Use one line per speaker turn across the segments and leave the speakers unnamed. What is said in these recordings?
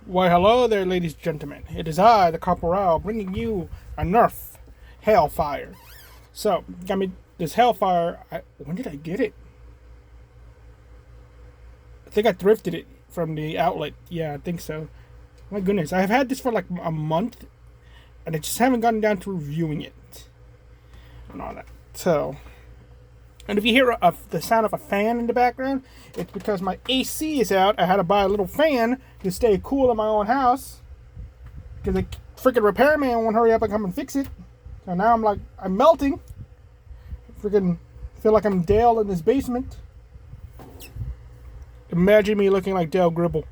Why, hello there, ladies and gentlemen. It is I, the Corporal, bringing you a Nerf Hailfire. So, got me this Hailfire. When did I get it? I think I thrifted it from the outlet. Yeah, I think so. My goodness, I've had this for like a month, and I just haven't gotten down to reviewing it and all that. So, and if you hear the sound of a fan in the background, it's because my AC is out. I had to buy a little fan to stay cool in my own house because the freaking repairman won't hurry up and come and fix it. So now I'm melting. Freaking feel like I'm Dale in this basement. Imagine me looking like Dale Gribble.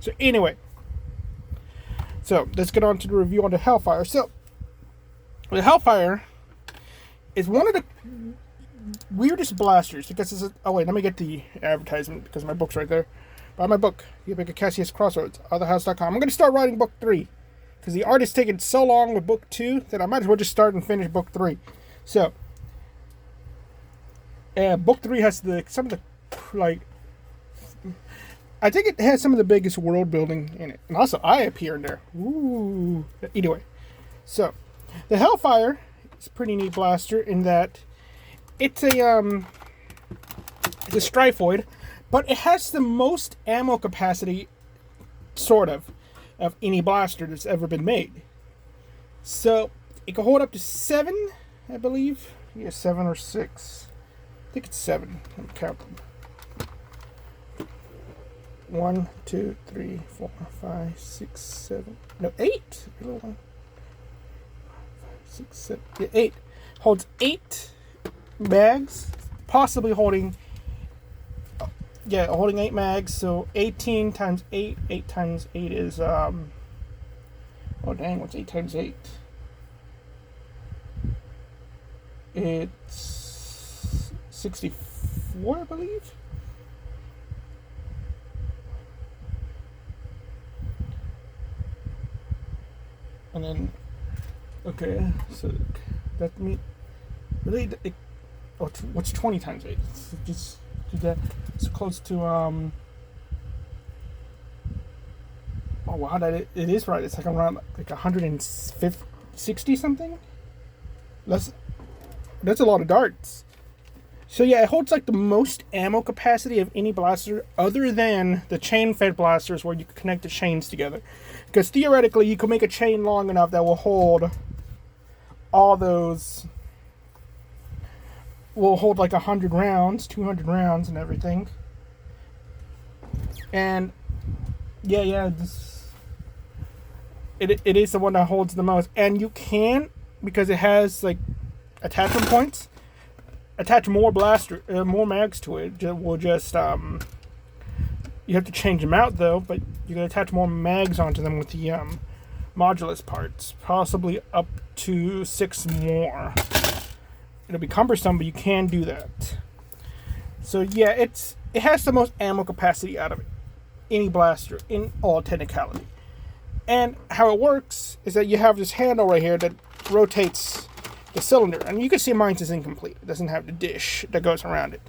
So anyway, let's get on to the review on the Hailfire. So the Hailfire is one of the weirdest blasters because it's oh wait, let me get the advertisement because my book's right there. Buy my book, You Make a Cassius Crossroads, otherhouse.com. I'm going to start writing book 3 because the art is taking so long with book 2 that I might as well just start and finish book 3. So, book 3 has some of the I think it has some of the biggest world building in it, and also I appear in there. Ooh. Anyway, so the Hailfire is a pretty neat blaster in that it's a striphoid, but it has the most ammo capacity, sort of any blaster that's ever been made. So it can hold up to 7, I believe. Yeah, 7 or 6. I think it's 7. Let me count them. 1, 2, 3, 4, 5, 6, 7. No, 8. 6, 7. Yeah, 8. Holds 8 mags, possibly holding 8 mags. So 18 times 8. 8 times 8 is oh dang, what's 8 times 8? It's 64, I believe. And then, okay, so that means really, what's 20 times 8? So just do that. It's close to oh wow, it is right. It's like around like 160 something. That's a lot of darts. So yeah, it holds like the most ammo capacity of any blaster other than the chain-fed blasters where you can connect the chains together. Because theoretically, you can make a chain long enough that will hold all those, will hold like 100 rounds, 200 rounds and everything. And yeah, it is the one that holds the most. And you can, because it has like attachment points, attach more more mags to it. We'll just you have to change them out though, but you can attach more mags onto them with the modulus parts, possibly up to 6 more. It'll be cumbersome, but you can do that. So yeah, it has the most ammo capacity out of any blaster in all technicality. And how it works is that you have this handle right here that rotates the cylinder, and you can see mine is incomplete. It doesn't have the dish that goes around it,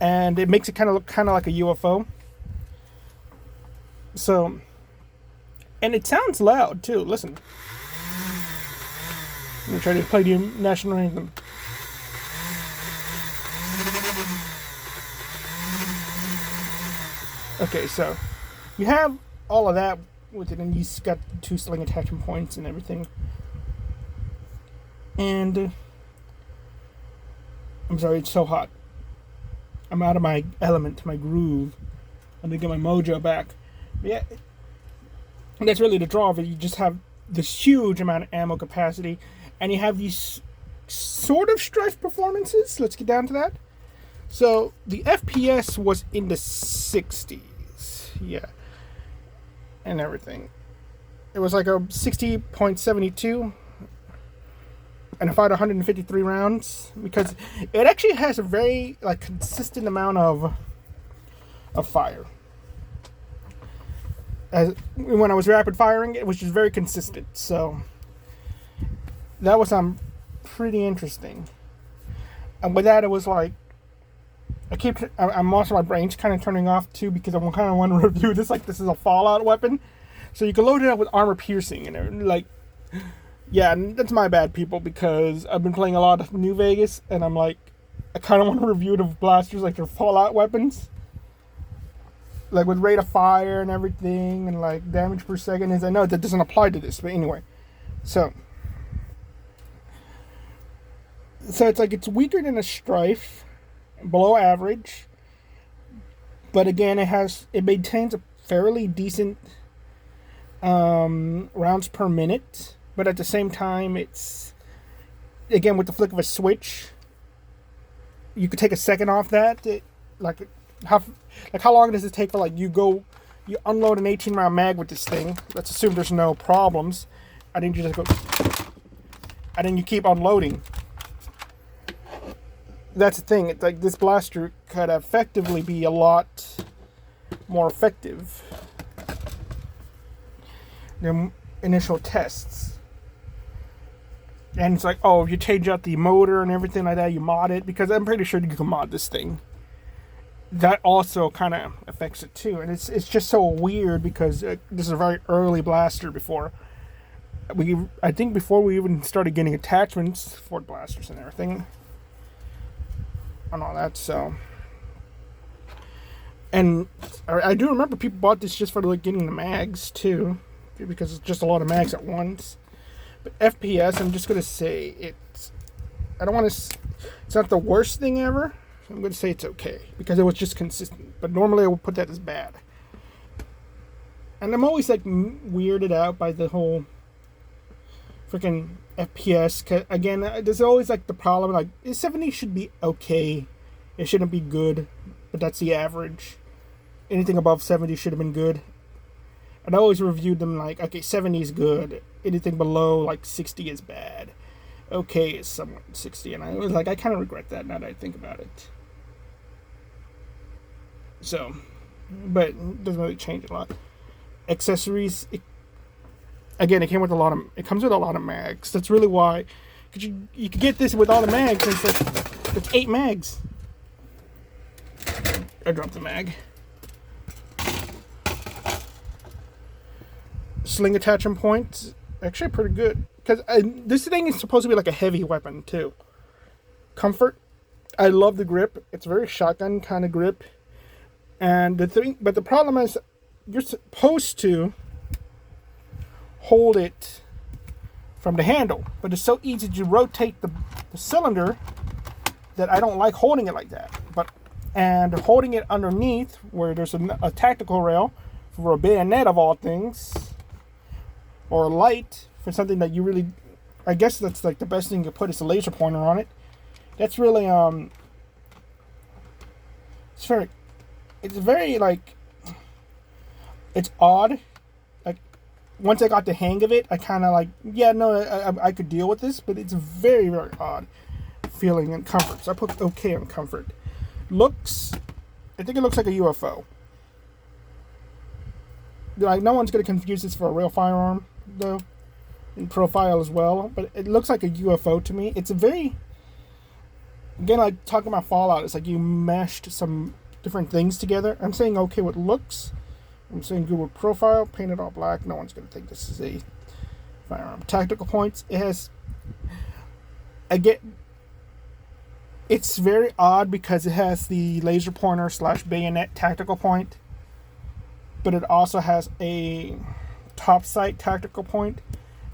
and it makes it kind of look like a UFO. So, and it sounds loud too. Listen, let me try to play the national anthem. Okay, so you have all of that with it, and you got 2 sling attachment points and everything. And I'm sorry, it's so hot. I'm out of my element, my groove. I need to get my mojo back. But yeah, that's really the draw of it. You just have this huge amount of ammo capacity, and you have these sort of strife performances. Let's get down to that. So the FPS was in the 60s, yeah, and everything. It was like a 60.72. And I fired 153 rounds because it actually has a very consistent amount of fire. As when I was rapid firing, it was just very consistent. So that was pretty interesting. And with that, it was like I'm also, my brain's kind of turning off too because I kind of want to review this like this is a Fallout weapon. So you can load it up with armor piercing and like, yeah, that's my bad, people, because I've been playing a lot of New Vegas and I'm like, I kind of want to review the blasters like they're Fallout weapons. Like with rate of fire and everything and like damage per second. Is I know that doesn't apply to this, but anyway. So it's like it's weaker than a strife, below average, but again it maintains a fairly decent rounds per minute, but at the same time it's, again, with the flick of a switch you could take a second off that. How long does it take for like you unload an 18 round mag with this thing? Let's assume there's no problems, and then you just go, and then you keep unloading. That's the thing. It's like this blaster could effectively be a lot more effective than initial tests. And it's like, oh, if you change out the motor and everything like that, you mod it, because I'm pretty sure you can mod this thing. That also kind of affects it too, and it's just so weird because this is a very early blaster before we even started getting attachments for blasters and everything. And all that, so. And I do remember people bought this just for like getting the mags too, because it's just a lot of mags at once. But FPS, I'm just gonna say it's not the worst thing ever. So I'm gonna say it's okay because it was just consistent. But normally I would put that as bad. And I'm always like weirded out by the whole freaking FPS. 'Cause again, there's always like the problem, like 70 should be okay, it shouldn't be good, but that's the average. Anything above 70 should have been good. And I always reviewed them like, okay, 70 is good, anything below like 60 is bad, okay is somewhat 60. And I was like, I kind of regret that now that I think about it. So, but it doesn't really change a lot. Accessories, again, it comes with a lot of mags. That's really why, because you could get this with all the mags, and it's 8 mags. I dropped the mag. Sling attachment points, actually pretty good, because this thing is supposed to be like a heavy weapon too. Comfort, I love the grip. It's a very shotgun kind of grip, but the problem is you're supposed to hold it from the handle, but it's so easy to rotate the cylinder that I don't like holding it like that. And holding it underneath where there's a tactical rail for a bayonet of all things, or a light for something that you really, I guess that's like the best thing you put is a laser pointer on it. That's really it's very like, it's odd. Like once I got the hang of it, I kind of like, yeah, no, I could deal with this, but it's very, very odd feeling and comfort. So I put okay on comfort. Looks, I think it looks like a UFO. Like no one's gonna confuse this for a real firearm though, in profile as well. But it looks like a UFO to me. It's a very, again, like talking about Fallout, it's like you meshed some different things together. I'm saying okay with looks. I'm saying good with profile. Painted all black. No one's gonna think this is a firearm. Tactical points. It has. It's very odd because it has the laser pointer / bayonet tactical point, but it also has a top sight tactical point,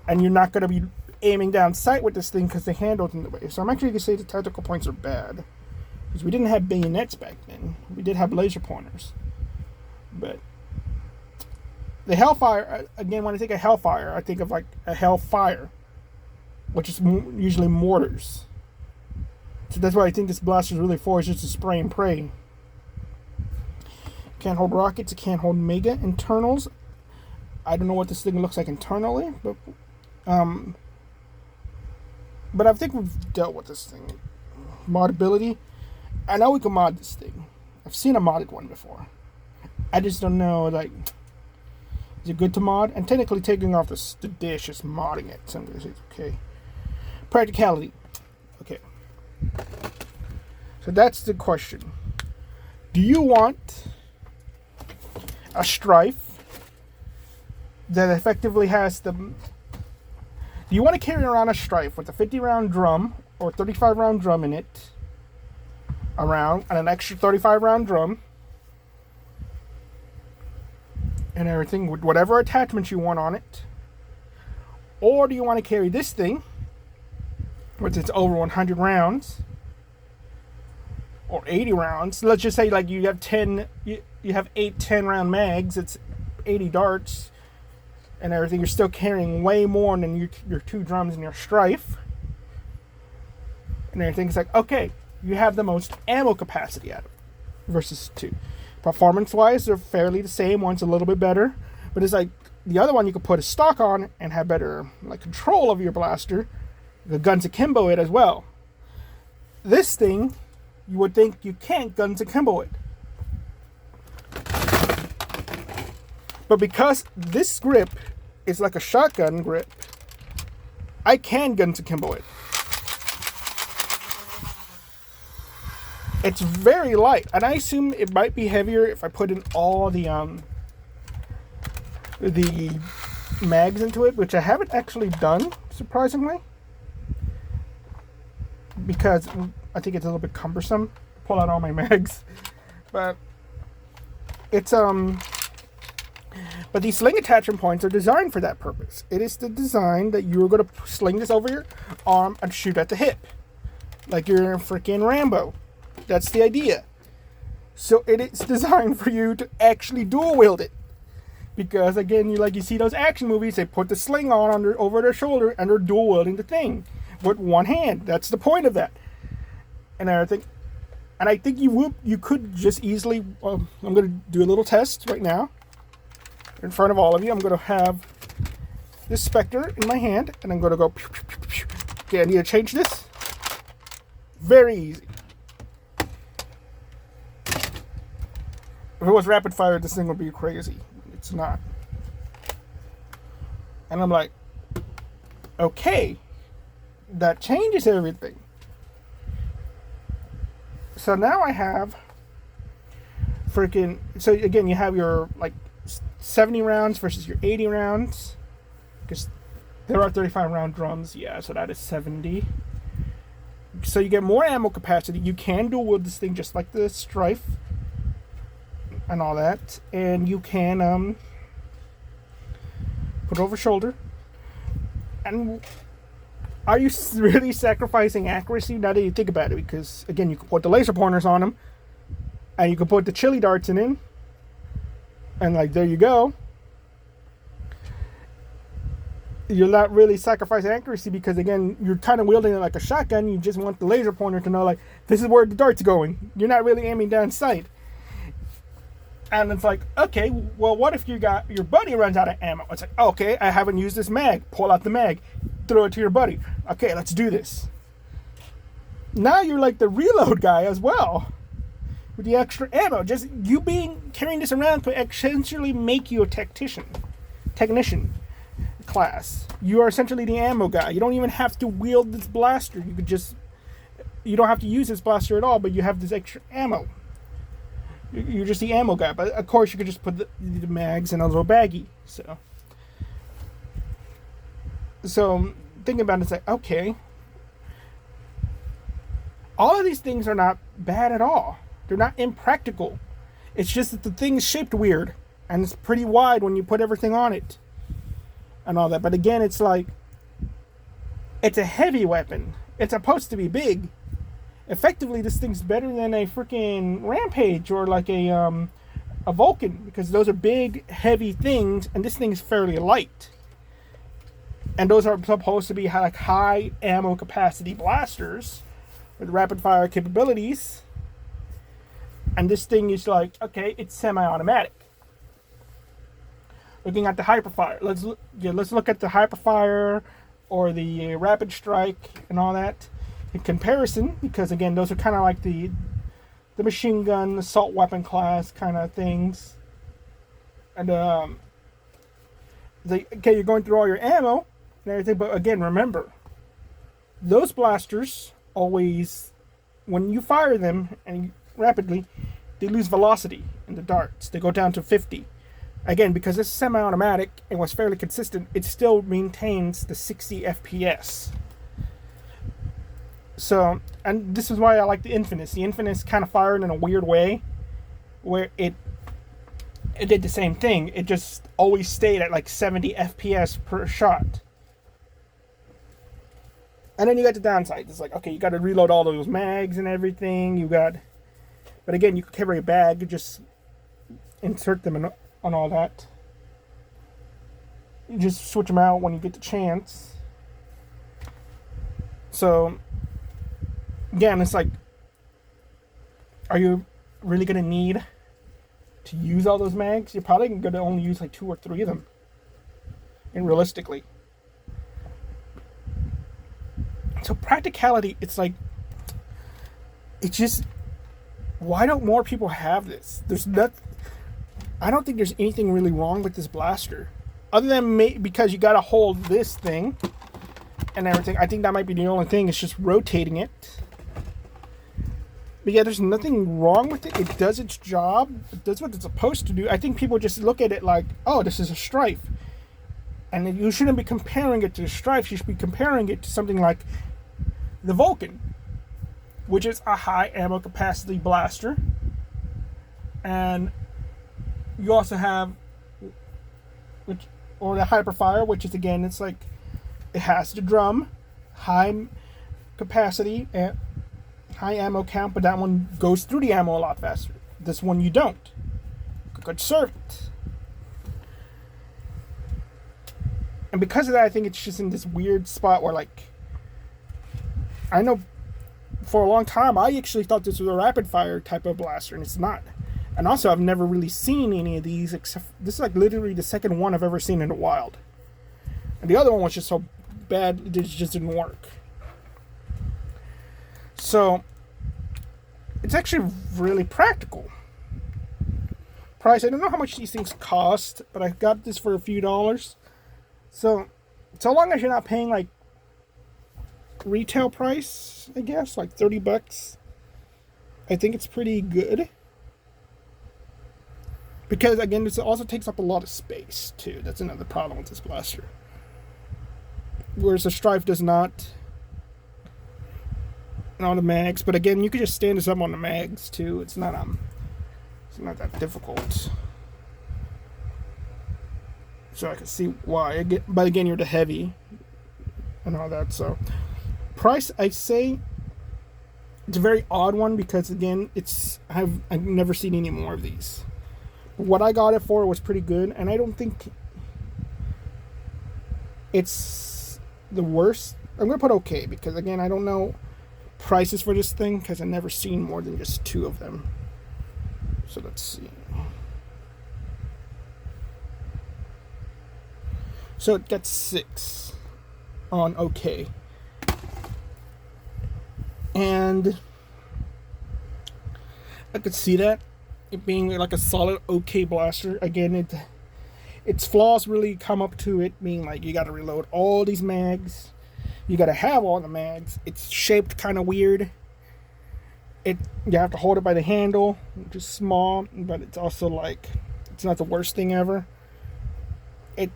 and you're not going to be aiming down sight with this thing because the handle's in the way. So I'm actually going to say the tactical points are bad, because we didn't have bayonets back then. We did have laser pointers. But the Hailfire, again, when I think of Hailfire, I think of like a Hailfire, which is usually mortars. So that's what I think this blaster is really for, is just to spray and pray. Can't hold rockets, it can't hold mega internals. I don't know what this thing looks like internally, but I think we've dealt with this thing. Modability, I know we can mod this thing. I've seen a modded one before. I just don't know, like, is it good to mod? And technically taking off the dish is modding it, so I'm going to say it's okay. Practicality, okay. So that's the question. Do you want a strife that effectively has the... Do you want to carry around a strife with a 50-round drum or 35-round drum in it around, and an extra 35-round drum and everything with whatever attachments you want on it? Or do you want to carry this thing, which is over 100 rounds or 80 rounds? Let's just say like you have 8 10-round mags. It's 80 darts and everything. You're still carrying way more than your 2 drums and your strife and everything. It's like, okay, you have the most ammo capacity out of it versus 2. Performance wise, they're fairly the same. One's a little bit better, but it's like the other one you could put a stock on and have better like control of your blaster. The guns akimbo it as well. This thing, you would think you can't guns akimbo it. But because this grip is like a shotgun grip, I can guns akimbo it. It's very light, and I assume it might be heavier if I put in all the mags into it, which I haven't actually done, surprisingly, because I think it's a little bit cumbersome to pull out all my mags. But it's but these sling attachment points are designed for that purpose. It is the design that you're going to sling this over your arm and shoot at the hip, like you're a freaking Rambo. That's the idea. So it is designed for you to actually dual wield it. Because again, you see those action movies, they put the sling on over their shoulder and they're dual wielding the thing with one hand. That's the point of that. And everything. And I think you could just easily, I'm going to do a little test right now. In front of all of you, I'm going to have this Spectre in my hand and I'm going to go pew, pew, pew, pew. Okay, I need to change this. Very easy. If it was rapid fire, this thing would be crazy. It's not. And I'm like, okay, that changes everything. So now I have freaking, so again, you have your like 70 rounds versus your 80 rounds. Because there are 35 round drums, yeah, so that is 70. So you get more ammo capacity. You can dual wield this thing just like the Strife and all that, and you can put it over shoulder. And are you really sacrificing accuracy now that you think about it? Because again, you can put the laser pointers on them, and you can put the chili darts in, and like there you go. You're not really sacrificing accuracy because again, you're kind of wielding it like a shotgun. You just want the laser pointer to know like this is where the dart's going. You're not really aiming down sight. And it's like, okay, well, what if your buddy runs out of ammo? It's like, okay, I haven't used this mag. Pull out the mag, throw it to your buddy. Okay, let's do this. Now you're like the reload guy as well with the extra ammo. Just you carrying this around could essentially make you a technician class. You are essentially the ammo guy. You don't even have to wield this blaster. You don't have to use this blaster at all, but you have this extra ammo. You're just the ammo guy, but of course you could just put the mags in a little baggie. So thinking about it, it's like, okay, all of these things are not bad at all. They're not impractical. It's just that the thing is shaped weird, and it's pretty wide when you put everything on it and all that. But again, it's like, it's a heavy weapon. It's supposed to be big. Effectively, this thing's better than a freaking Rampage or like a Vulcan, because those are big, heavy things, and this thing is fairly light. And those are supposed to be like high ammo capacity blasters with rapid fire capabilities. And this thing is like, okay, it's semi-automatic. Looking at the Hyperfire, let's look at the Hyperfire or the Rapid Strike and all that in comparison, because again, those are kind of like the machine gun, assault weapon class kind of things. And okay, you're going through all your ammo and everything, but again, remember, those blasters always, when you fire them and rapidly, they lose velocity in the darts. They go down to 50. Again, because this is semi-automatic and was fairly consistent, it still maintains the 60 FPS. So, and this is why I like the Infinus. The Infinus kind of fired in a weird way, where it did the same thing. It just always stayed at like 70 FPS per shot. And then you got the downside. It's like, okay, you got to reload all those mags and everything. But again, you could carry a bag and just insert them in on all that. You just switch them out when you get the chance. So, again, it's like, are you really going to need to use all those mags? You're probably going to only use like 2 or 3 of them. And realistically. So practicality, it's like, it's just, why don't more people have this? I don't think there's anything really wrong with this blaster. Other than because you gotta hold this thing and everything. I think that might be the only thing. It's just rotating it. But yeah, there's nothing wrong with it. It does its job. It does what it's supposed to do. I think people just look at it like, oh, this is a Strife. And you shouldn't be comparing it to the Strife. You should be comparing it to something like the Vulcan, which is a high ammo capacity blaster. And you also have, the Hyperfire, which is, again, it's like, it has the drum, high capacity, and high ammo count, but that one goes through the ammo a lot faster. This one you don't. Good serve it. And because of that, I think it's just in this weird spot where, like, I know for a long time, I actually thought this was a rapid fire type of blaster, and it's not. And also, I've never really seen any of these, except this is like literally the second one I've ever seen in the wild. And the other one was just so bad, it just didn't work. So, it's actually really practical. Price, I don't know how much these things cost, but I got this for a few dollars. So long as you're not paying like retail price, I guess, like $30, I think it's pretty good. Because, again, this also takes up a lot of space, too. That's another problem with this blaster. Whereas the Strife does not. And on the mags. But, again, you can just stand this up on the mags, too. It's not that difficult. So I can see why. But, again, you're the heavy. And all that, so. Price, I say, it's a very odd one. Because, again, I've never seen any more of these. What I got it for was pretty good, and I don't think it's the worst. I'm going to put okay, because, again, I don't know prices for this thing, because I've never seen more than just 2 of them. So let's see. So it got 6 on okay. And I could see that. It being like a solid okay blaster. Again, its flaws really come up to it being like you got to reload all these mags. You got to have all the mags. It's shaped kind of weird. You have to hold it by the handle, which is small, but it's also like it's not the worst thing ever. It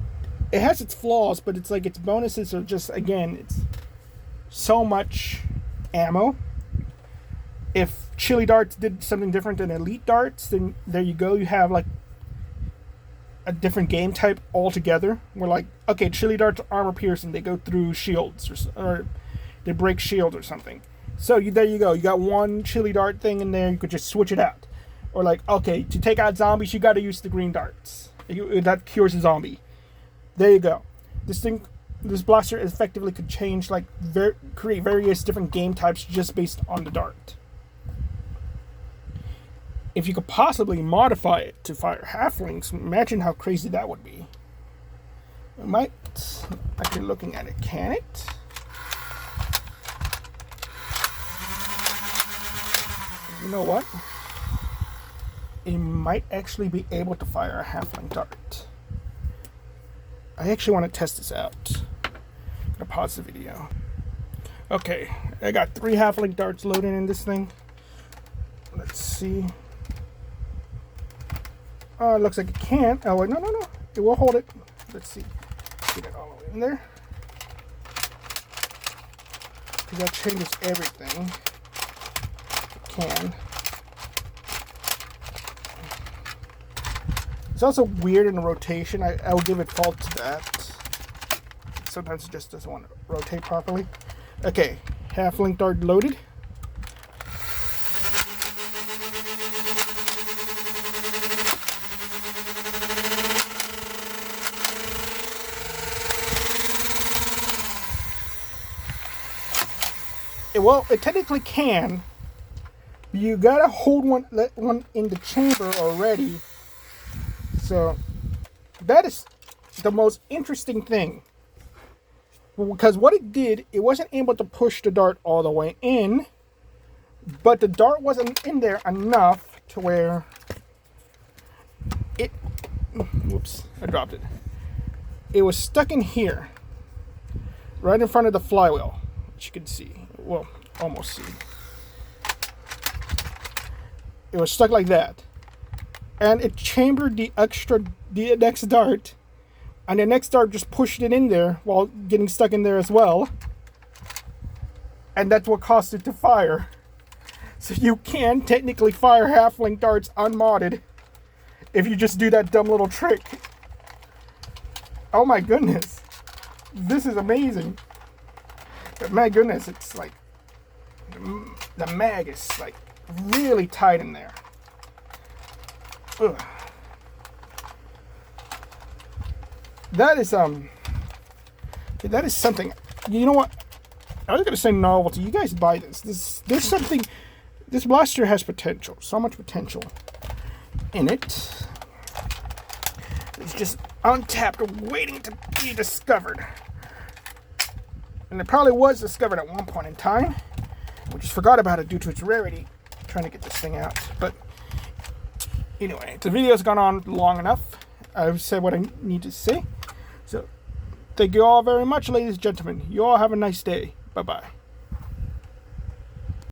has its flaws, but it's like its bonuses are just, again, it's so much ammo. If Chili Darts did something different than Elite Darts, then there you go. You have like a different game type altogether. We're like, okay, Chili Darts are armor piercing. They go through shields or they break shields or something. So there you go. You got one Chili Dart thing in there. You could just switch it out. Or like, okay, to take out zombies, you got to use the green darts. That cures a zombie. There you go. This blaster effectively could change, like, create various different game types just based on the dart. If you could possibly modify it to fire halflings, imagine how crazy that would be. I might, actually looking at it, can it? You know what? It might actually be able to fire a halfling dart. I actually want to test this out. I'm gonna pause the video. Okay, I got 3 halfling darts loaded in this thing. Let's see. It looks like it can. Oh, wait, no. It will hold it. Let's see. Get it all the way in there. Because that changes everything. It can. It's also weird in the rotation. I'll give it fault to that. Sometimes it just doesn't want to rotate properly. Okay, half-link dart loaded. Well, it technically can. You gotta hold one in the chamber already. So that is the most interesting thing. Because what it did, it wasn't able to push the dart all the way in, but the dart wasn't in there enough to where it, whoops, I dropped it. It was stuck in here, right in front of the flywheel, which you can see. Well, almost see. It was stuck like that. And it chambered the next dart, and the next dart just pushed it in there while getting stuck in there as well. And that's what caused it to fire. So you can technically fire half-link darts unmodded if you just do that dumb little trick. Oh my goodness. This is amazing. But my goodness, it's like the mag is like really tight in there. Ugh. That is something. You know what? I was gonna say novelty. You guys buy this. There's something. This blaster has potential. So much potential in it. It's just untapped, waiting to be discovered. And it probably was discovered at one point in time. We just forgot about it due to its rarity. I'm trying to get this thing out. But anyway, the video's gone on long enough. I've said what I need to say. So thank you all very much, ladies and gentlemen. You all have a nice day. Bye-bye.